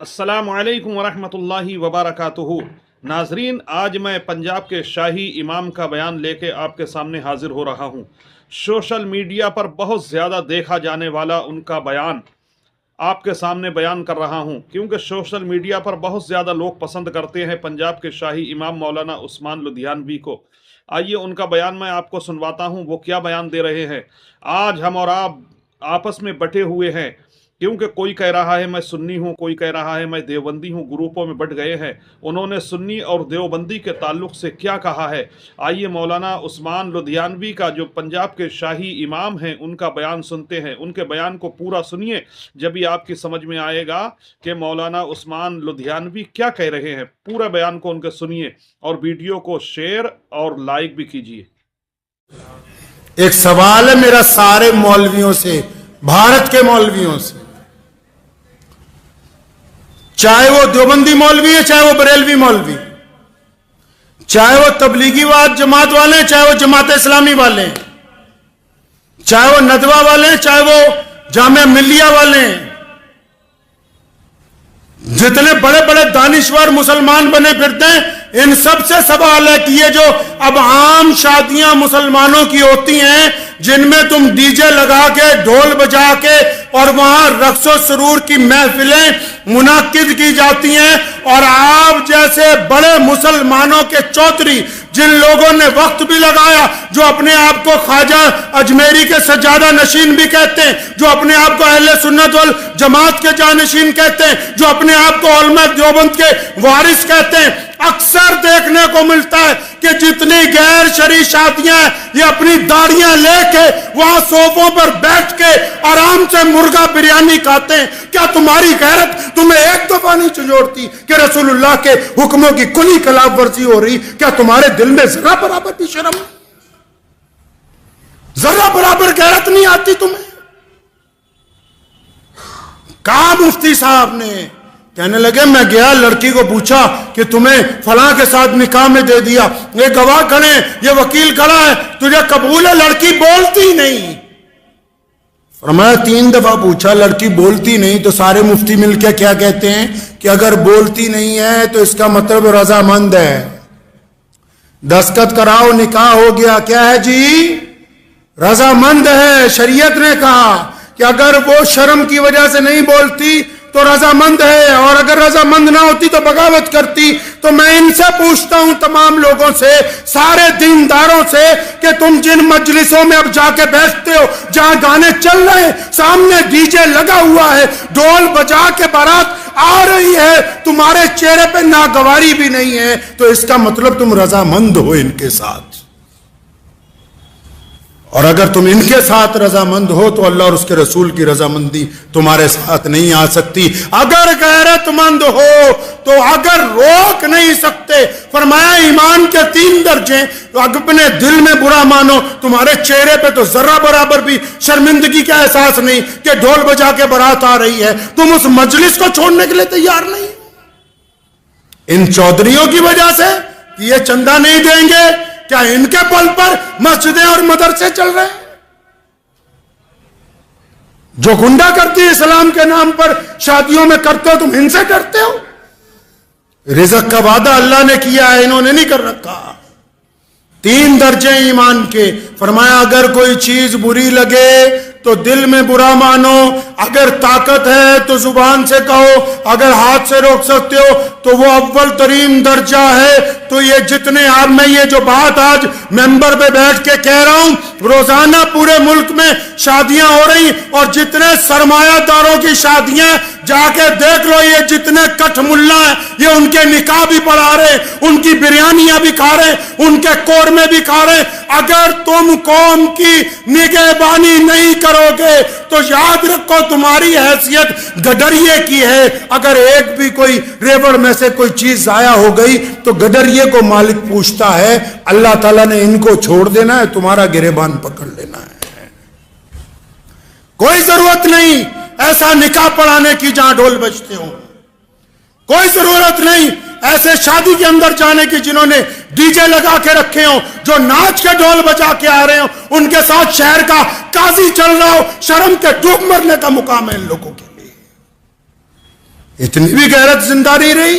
अस्सलाम वालेकुम वरहमतुल्लाहि वबरकातुहू। नाजरीन, आज मैं पंजाब के शाही इमाम का बयान लेके आपके सामने हाजिर हो रहा हूँ। सोशल मीडिया पर बहुत ज़्यादा देखा जाने वाला उनका बयान आपके सामने बयान कर रहा हूँ, क्योंकि सोशल मीडिया पर बहुत ज़्यादा लोग पसंद करते हैं पंजाब के शाही इमाम मौलाना उस्मान लुधियानवी को। आइए उनका बयान मैं आपको सुनवाता हूँ, वो क्या बयान दे रहे हैं। आज हम और आप आपस में बटे हुए हैं, क्योंकि कोई कह रहा है मैं सुन्नी हूँ, कोई कह रहा है मैं देवबंदी हूँ, ग्रुपों में बट गए हैं। उन्होंने सुन्नी और देवबंदी के ताल्लुक़ से क्या कहा है, आइए मौलाना उस्मान लुधियानवी का जो पंजाब के शाही इमाम हैं उनका बयान सुनते हैं। उनके बयान को पूरा सुनिए, जब भी आपकी समझ में आएगा कि मौलाना उस्मान लुधियानवी क्या कह रहे हैं। पूरा बयान को उनके सुनिए और वीडियो को शेयर और लाइक भी कीजिए। एक सवाल है मेरा सारे मौलवियों से, भारत के मौलवियों से, चाहे वो देवबंदी मौलवी है, चाहे वो बरेलवी मौलवी, चाहे वो तबलीगीवाद जमात वाले हैं, चाहे वो जमात इस्लामी वाले हैं, चाहे वो नदवा वाले हैं, चाहे वो जामिया मिल्लिया वाले हैं, जितने बड़े बड़े दानिश्वर मुसलमान बने फिरते हैं, इन सब से सवाल है कि ये जो अब आम शादियां मुसलमानों की होती हैं, जिनमें तुम डीजे लगा के ढोल बजा के और वहां रक्सो सरूर की महफिलें मुनाकिद की जाती हैं, और आप जैसे बड़े मुसलमानों के चौधरी जिन लोगों ने वक्त भी लगाया, जो अपने आप को ख्वाजा अजमेरी के सज्जादा नशीन भी कहते हैं, जो अपने आप को अहले सुन्नत वल जमात के जानशीन कहते हैं, जो अपने आप को उलमा देवबंद के वारिस कहते हैं, अक्सर देखने को मिलता है कि जितनी गैर शरई शादियां हैं, ये अपनी दाढ़ियां लेके वहां सोफों पर बैठ के आराम से मुर्गा बिरयानी खाते हैं। क्या तुम्हारी गैरत तुम्हें एक दफा नहीं झंझोड़ती कि रसूलुल्लाह के हुक्मों की कुली खिलाफ वर्जी हो रही? क्या तुम्हारे दिल में जरा बराबर भी शर्म, जरा बराबर गैरत नहीं आती तुम्हें? कहा मुफ्ती साहब ने, कहने लगे मैं गया, लड़की को पूछा कि तुम्हें फलां के साथ निकाह में दे दिया, ये गवाह खड़े, ये वकील खड़ा है, तुझे कबूल है? लड़की बोलती नहीं। फरमाया 3 दफा पूछा, लड़की बोलती नहीं, तो सारे मुफ्ती मिलकर क्या कहते हैं कि अगर बोलती नहीं है तो इसका मतलब रजामंद है, दस्तखत कराओ, निकाह हो गया। क्या है जी? रजामंद है। शरीयत ने कहा कि अगर वो शर्म की वजह से नहीं बोलती तो रजामंद है, और अगर रजामंद ना होती तो बगावत करती। तो मैं इनसे पूछता हूं, तमाम लोगों से, सारे दीनदारों से, कि तुम जिन मजलिसों में अब जाके बैठते हो, जहां गाने चल रहे हैं, सामने डीजे लगा हुआ है, ढोल बजा के बारात आ रही है, तुम्हारे चेहरे पे नागवारी भी नहीं है, तो इसका मतलब तुम रजामंद हो इनके साथ। और अगर तुम इनके साथ रजामंद हो तो अल्लाह और उसके रसूल की रजामंदी तुम्हारे साथ नहीं आ सकती। अगर गैरतमंद हो तो अगर रोक नहीं सकते, फरमाया ईमान के 3 दर्जे, तो अपने दिल में बुरा मानो, तुम्हारे चेहरे पे तो जरा बराबर भी शर्मिंदगी का एहसास नहीं कि ढोल बजा के बारात आ रही है, तुम उस मजलिस को छोड़ने के लिए तैयार नहीं। इन चौधरियों की वजह से कि ये चंदा नहीं देंगे, क्या इनके बल पर मस्जिदें और मदरसे चल रहे हैं? जो गुंडा करती है इस्लाम के नाम पर शादियों में करते हो, तुम इनसे डरते हो? रिज़्क़ का वादा अल्लाह ने किया है, इन्होंने नहीं कर रखा। 3 दर्जे ईमान के। फरमाया अगर कोई चीज बुरी लगे तो दिल में बुरा मानो, अगर ताकत है तो जुबान से कहो, अगर हाथ से रोक सकते हो तो वो अव्वल तरीन दर्जा है। तो ये जितने आप, मैं ये जो बात आज मेंबर पे बैठ के कह रहा हूं, रोजाना पूरे मुल्क में शादियां हो रही, और जितने सरमायादारों की शादियां जाके देख लो, ये जितने कठ मुल्ला हैं, ये उनके निकाह भी पढ़ा रहे, उनकी बिरयानियां भी खा रहे, उनके कोरमे भी खा रहे। अगर तुम कौम की निगहबानी नहीं करोगे तो याद रखो तुम्हारी हैसियत गडरिये की है। अगर एक भी कोई रेवड़ में से कोई चीज जाया हो गई तो गडरिये को मालिक पूछता है, अल्लाह ताला ने इनको छोड़ देना है, तुम्हारा गिरेबान पकड़ लेना है। कोई जरूरत नहीं ऐसा निकाह पढ़ाने की जहां ढोल बजते हो, कोई जरूरत नहीं ऐसे शादी के अंदर जाने की जिन्होंने डीजे लगा के रखे हो, जो नाच के ढोल बजा के आ रहे हो, उनके साथ शहर का काजी चल रहा हो। शर्म के डूब मरने का मुकाम है इन लोगों के लिए। इतनी भी गैरत जिंदा नहीं रही,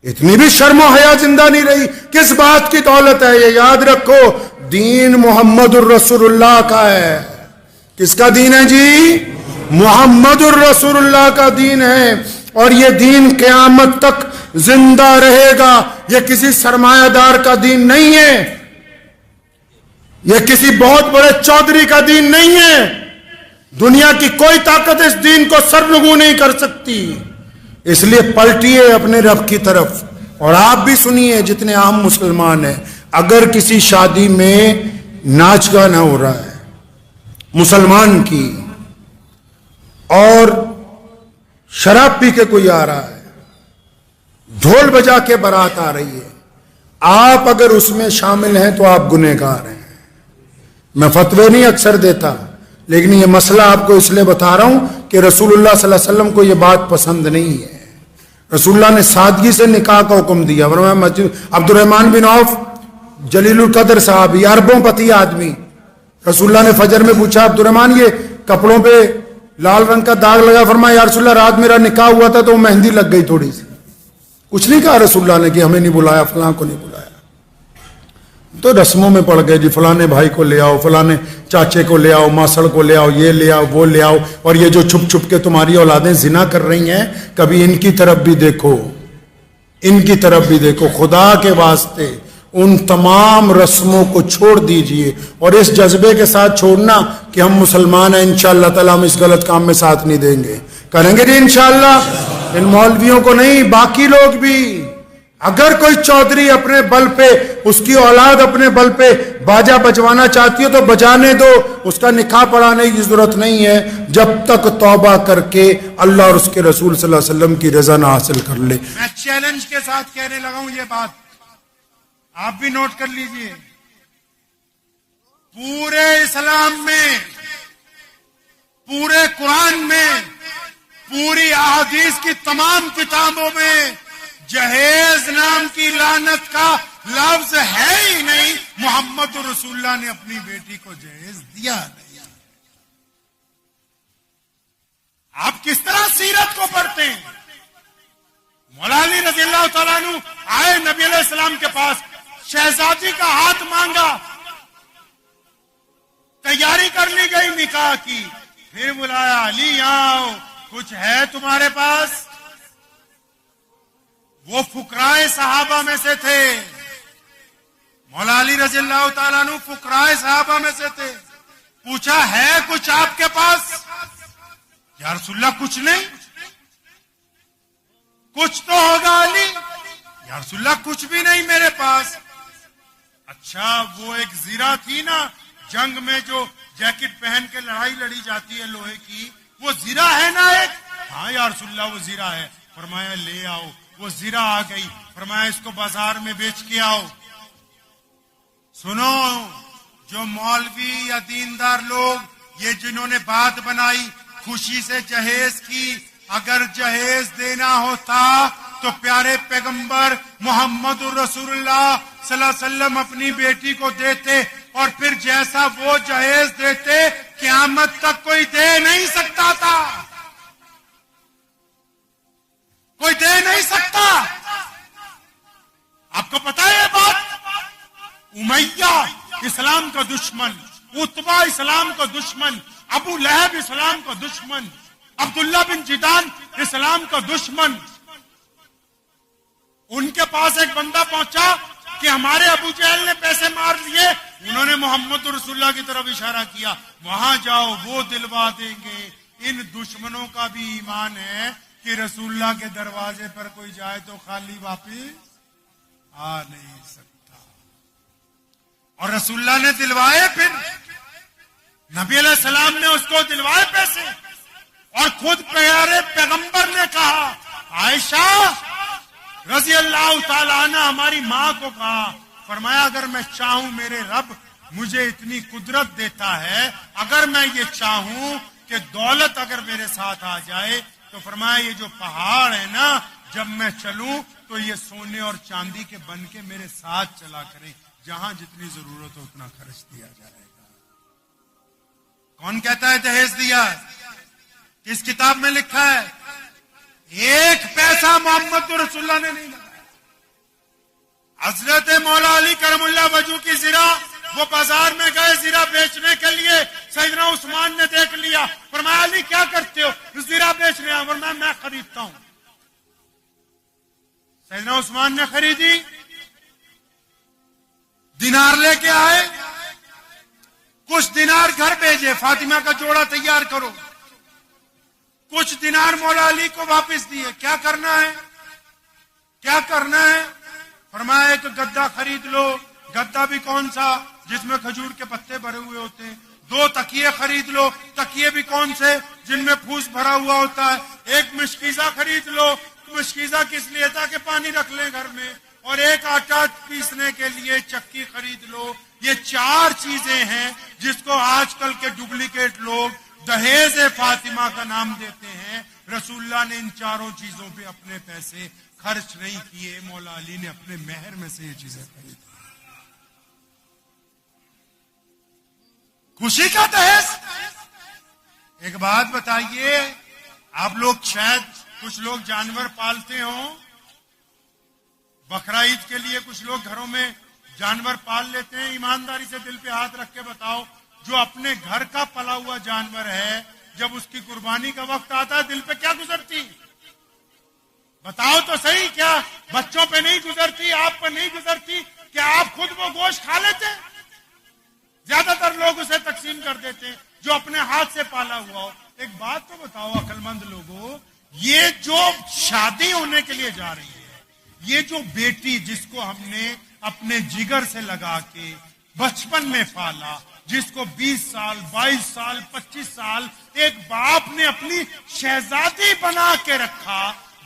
इतनी भी शर्म और हया जिंदा नहीं रही। किस बात की दौलत है ये याद रखो, दीन मुहम्मदुर रसूलुल्लाह का है। किसका दीन है जी? मुहम्मदुर रसूलुल्लाह का दीन है, और ये दीन क़यामत तक जिंदा रहेगा। ये किसी सरमायादार का दीन नहीं है, ये किसी बहुत बड़े चौधरी का दीन नहीं है। दुनिया की कोई ताकत इस दीन को सरनगू नहीं कर सकती। इसलिए पलटिए अपने रब की तरफ। और आप भी सुनिए जितने आम मुसलमान हैं, अगर किसी शादी में नाच गाना हो रहा है मुसलमान की, और शराब पी के कोई आ रहा है, ढोल बजा के बारात आ रही है, आप अगर उसमें शामिल हैं तो आप गुनहगार हैं। मैं फतवे नहीं अक्सर देता, लेकिन ये मसला आपको इसलिए बता रहा हूं कि रसूलुल्लाह सल्लल्लाहु अलैहि वसल्लम को ये बात पसंद नहीं है। रसूलुल्लाह ने सादगी से निकाह का हुक्म दिया। अब्दुर्रहमान बिन औफ जलीलुल कदर साहब, अरबों पति आदमी, रसूलुल्लाह ने फजर में पूछा, अब्दुर्रहमान ये कपड़ों पे लाल रंग का दाग लगा। फरमाया, या रसूलुल्लाह रात मेरा निकाह हुआ था तो मेहंदी लग गई थोड़ी सी। कुछ नहीं कहा रसूलुल्लाह ने कि हमें नहीं बुलाया, फलां को नहीं बुलाया। तो रस्मों में पड़ गए जी, फलाने भाई को ले आओ, फलाने चाचे को ले आओ, मासड़ को ले आओ, ये ले आओ, वो ले आओ। और ये जो छुप छुप के तुम्हारी औलादें जिना कर रही हैं, कभी इनकी तरफ भी देखो, इनकी तरफ भी देखो। खुदा के वास्ते उन तमाम रस्मों को छोड़ दीजिए, और इस जज्बे के साथ छोड़ना कि हम मुसलमान हैं, इंशाअल्लाह ताला हम इस गलत काम में साथ नहीं देंगे। करेंगे जी इंशाअल्लाह। इन मौलवियों को नहीं, बाकी लोग भी। अगर कोई चौधरी अपने बल पे, उसकी औलाद अपने बल पे बाजा बजवाना चाहती हो तो बजाने दो, उसका निकाह पढ़ाने की जरूरत नहीं है, जब तक तौबा करके अल्लाह और उसके रसूल सल्लल्लाहु अलैहि वसल्लम की रजा ना हासिल कर ले। मैं चैलेंज के साथ कहने लगा हूं ये बात, आप भी नोट कर लीजिए। पूरे इस्लाम में, पूरे कुरान में, पूरी अहादीस की तमाम किताबों में जहेज नाम की लानत का लफ्ज है ही नहीं। मोहम्मद रसूलुल्लाह ने अपनी बेटी को जहेज दिया नहीं। आप किस तरह सीरत को पढ़ते हैं? मौला अली रज़ियल्लाहु तआला अन्हु आए नबी अलैहिस्सलाम के पास, शहजादी का हाथ मांगा, तैयारी कर ली गई निकाह की, फिर बुलाया, अली आओ, कुछ है तुम्हारे पास? वो फुकराए सहाबा में से थे। मौला अली रज़ियल्लाहु तआला अन्हु फुकराए सहाबा में से थे। पूछा, है कुछ आपके पास? या रसूलल्लाह कुछ नहीं। कुछ तो होगा अली। या रसूलल्लाह कुछ भी नहीं मेरे पास। अच्छा, वो एक जीरा थी ना जंग में, जो जैकेट पहन के लड़ाई लड़ी जाती है लोहे की, वो जीरा है ना एक? हाँ या रसूलल्लाह वो जीरा है। फरमाया ले आओ। वो जीरा आ गई। फरमाया इसको बाजार में बेच के आओ। सुनो, जो मौलवी या दीनदार लोग ये जिन्होंने बात बनाई खुशी से जहेज की, अगर जहेज देना होता तो प्यारे पैगंबर मोहम्मद रसूलुल्लाह सल्लल्लाहु अलैहि वसल्लम अपनी बेटी को देते, और फिर जैसा वो जहेज देते क़यामत तक कोई दे नहीं सकता था, कोई दे नहीं सकता। आपको पता है ये बात? उमैया इस्लाम का दुश्मन, उतबा इस्लाम का दुश्मन, अबू लहब इस्लाम का दुश्मन, अब्दुल्ला बिन जिदान इस्लाम का दुश्मन, उनके पास एक बंदा पहुंचा कि हमारे अबू जहल ने पैसे मार लिए। उन्होंने मोहम्मद रसूलुल्लाह की तरफ इशारा किया, वहां जाओ वो दिलवा देंगे। इन दुश्मनों का भी ईमान है कि रसूलुल्लाह के दरवाजे पर कोई जाए तो खाली वापिस आ नहीं सकता। और रसूलुल्लाह ने दिलवाए, फिर नबी अलैहि सलाम ने उसको दिलवाए पैसे, और खुद प्यारे पैगंबर ने कहा, आयशा रजी अल्लाह ताला अन्हा हमारी माँ को कहा, फरमाया अगर मैं चाहूं, मेरे रब मुझे इतनी कुदरत देता है, अगर मैं ये चाहूं कि दौलत अगर मेरे साथ आ जाए, तो फरमाया ये जो पहाड़ है ना, जब मैं चलूं तो ये सोने और चांदी के बन के मेरे साथ चला करें, जहां जितनी जरूरत हो उतना खर्च दिया जाएगा। कौन कहता है दहेज दिया? किस किताब में लिखा है? एक पैसा मोहम्मद रसूलुल्लाह ने नहीं लगाया। हजरत मौला अली करमुल्लाह वजू की जीरा, वो बाजार में गए जीरा बेचने के लिए, सैयदना उस्मान ने देख लिया, फरमाया अली क्या करते हो? जीरा बेच रहे हैं। फरमाया मैं खरीदता हूं। सैयदना उस्मान ने खरीदी, दिनार लेके आए, कुछ दिनार घर भेजे, फातिमा का जोड़ा तैयार करो। कुछ दिनार मौला अली को वापस दिए। क्या करना है? क्या करना है? फरमाया एक गद्दा खरीद लो। गद्दा भी कौन सा? जिसमें खजूर के पत्ते भरे हुए होते हैं। 2 तकिए खरीद लो। तकिए भी कौन से? जिनमें फूस भरा हुआ होता है। एक मशकीजा खरीद लो। मशकीजा किस लिए? ताकि पानी रख लें घर में। और एक आटा पीसने के लिए चक्की खरीद लो। ये 4 चीजें हैं जिसको आजकल के डुप्लीकेट लोग दहेज फातिमा का नाम देते हैं। रसूलुल्लाह ने इन 4 चीजों पे अपने पैसे खर्च नहीं किए, मौला अली ने अपने मेहर में से ये चीजें खरीदी। खुशी का दहेज। एक बात बताइए, आप लोग शायद कुछ लोग जानवर पालते हो, बकरा ईद के लिए कुछ लोग घरों में जानवर पाल लेते हैं। ईमानदारी से दिल पे हाथ रख के बताओ, जो अपने घर का पला हुआ जानवर है, जब उसकी कुर्बानी का वक्त आता है, दिल पे क्या गुजरती? बताओ तो सही। क्या बच्चों पे नहीं गुजरती? आप पे नहीं गुजरती? क्या आप खुद वो गोश्त खा लेते? ज्यादातर लोग उसे तकसीम कर देते हैं, जो अपने हाथ से पाला हुआ हो। एक बात तो बताओ अक्लमंद लोगों, ये जो शादी होने के लिए जा रही है, ये जो बेटी जिसको हमने अपने जिगर से लगा के बचपन में पाला, जिसको 20 साल 22 साल 25 साल एक बाप ने अपनी शहजादी बना के रखा,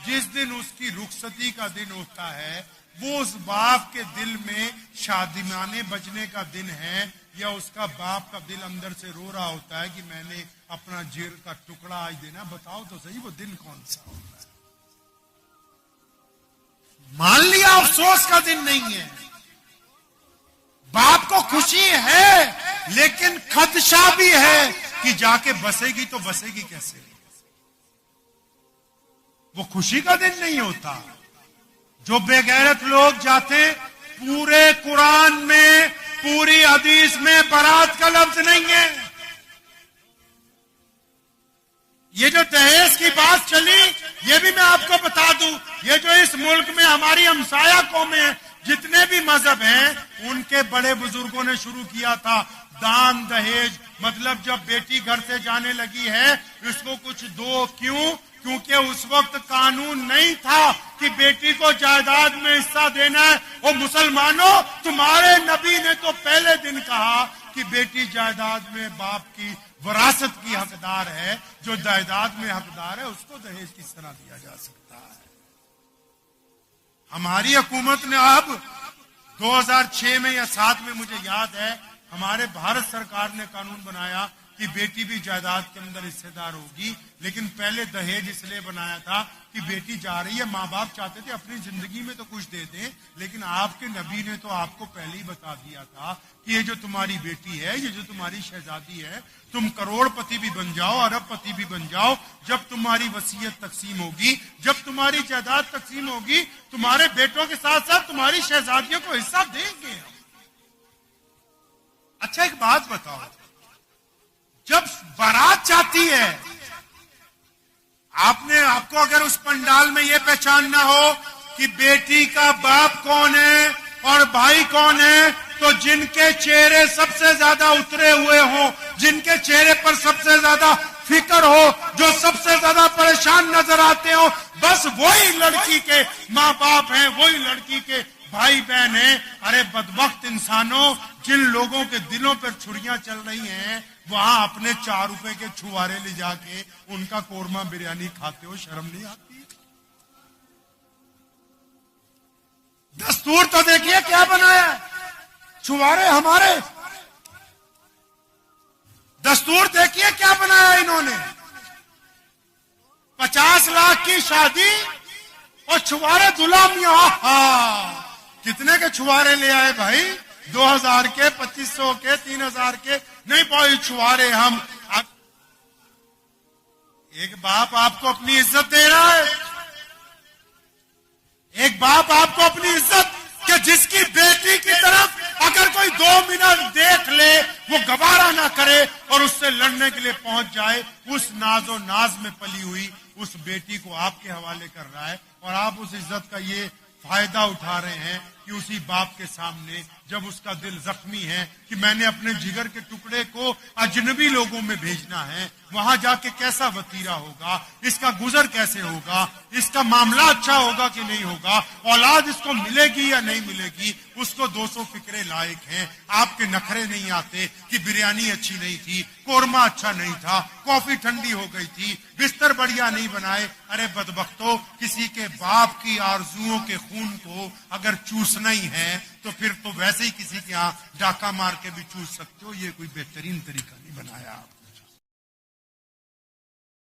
जिस दिन उसकी रुखसती का दिन होता है, वो उस बाप के दिल में शादिमाने बजने का दिन है, या उसका बाप का दिल अंदर से रो रहा होता है कि मैंने अपना जिगर का टुकड़ा आज देना? बताओ तो सही, वो दिन कौन सा होता है? मान लिया अफसोस का दिन नहीं है, बाप को खुशी है, लेकिन खदशा भी है कि जाके बसेगी तो बसेगी कैसे? वो खुशी का दिन नहीं होता। जो बेगैरत लोग जाते, पूरे कुरान में, पूरी हदीस में बारात का लफ्ज नहीं है। ये जो दहेज की बात चली, ये भी मैं आपको बता दूं, ये जो इस मुल्क में हमारी हमसाया कौमें, जितने भी मजहब हैं, उनके बड़े बुजुर्गों ने शुरू किया था दान दहेज। मतलब जब बेटी घर से जाने लगी है, इसको कुछ दो। क्यों? क्योंकि उस वक्त कानून नहीं था कि बेटी को जायदाद में हिस्सा देना है। और मुसलमानों, तुम्हारे नबी ने तो पहले दिन कहा कि बेटी जायदाद में बाप की विरासत की हकदार है। जो जायदाद में हकदार है, उसको दहेज किस तरह दिया जा सकता है? हमारी हुकूमत ने अब 2006 में या 7 में, मुझे याद है, हमारे भारत सरकार ने कानून बनाया कि बेटी भी जायदाद के अंदर हिस्सेदार होगी। लेकिन पहले दहेज इसलिए बनाया था कि बेटी जा रही है, माँ बाप चाहते थे अपनी जिंदगी में तो कुछ दे दें, लेकिन आपके नबी ने तो आपको पहले ही बता दिया था कि ये जो तुम्हारी बेटी है, ये जो तुम्हारी शहजादी है, तुम करोड़पति भी बन जाओ, अरबपति भी बन जाओ, जब तुम्हारी वसीयत तकसीम होगी, जब तुम्हारी जायदाद तकसीम होगी, तुम्हारे बेटों के साथ साथ तुम्हारी शहजादियों को हिस्सा देंगे। अच्छा एक बात बताओ, जब बारात जाती है, आपको अगर उस पंडाल में यह पहचानना हो कि बेटी का बाप कौन है और भाई कौन है, तो जिनके चेहरे सबसे ज्यादा उतरे हुए हों, जिनके चेहरे पर सबसे ज्यादा फिक्र हो, जो सबसे ज्यादा परेशान नजर आते हो, बस वही लड़की के माँ बाप हैं, वही लड़की के भाई बहन हैं। अरे बदबख्त इंसानों, जिन लोगों के दिलों पर छुरियां चल रही हैं, वहां अपने 4 रुपए के छुआरे ले जाके उनका कोरमा बिरयानी खाते हो, शर्म नहीं आती? दस्तूर तो देखिए क्या बनाया, छुआरे हमारे। दस्तूर देखिए क्या बनाया इन्होंने, 50 लाख की शादी और छुआरे दुल्हनियां। कितने के छुआरे ले आए भाई? 2000 के, 2500 के, 3000 के? नहीं भाई, छुआरे हम। एक बाप आपको अपनी इज्जत दे रहा है, बाप आपको अपनी इज्जत कि जिसकी बेटी की तरफ अगर कोई 2 मिनट देख ले वो गवारा ना करे और उससे लड़ने के लिए पहुंच जाए, उस नाजो नाज में पली हुई उस बेटी को आपके हवाले कर रहा है और आप उस इज्जत का ये फायदा उठा रहे हैं कि उसी बाप के सामने जब उसका दिल जख्मी है कि मैंने अपने जिगर के टुकड़े को अजनबी लोगों में भेजना है, वहां जाके कैसा वतीरा होगा, इसका गुजर कैसे होगा, इसका मामला अच्छा होगा कि नहीं होगा, औलाद इसको मिलेगी या नहीं मिलेगी, उसको 200 फिक्रे लायक हैं। आपके नखरे नहीं आते कि बिरयानी अच्छी नहीं थी, कोरमा अच्छा नहीं था, कॉफी ठंडी हो गई थी, बिस्तर बढ़िया नहीं बनाए। अरे बदबख्तो, किसी के बाप की आरजुओं के खून को अगर चूसना ही है तो फिर तो वैसे ही किसी के यहाँ डाका मार के भी चूस सकते हो। ये कोई बेहतरीन तरीका नहीं बनाया आप।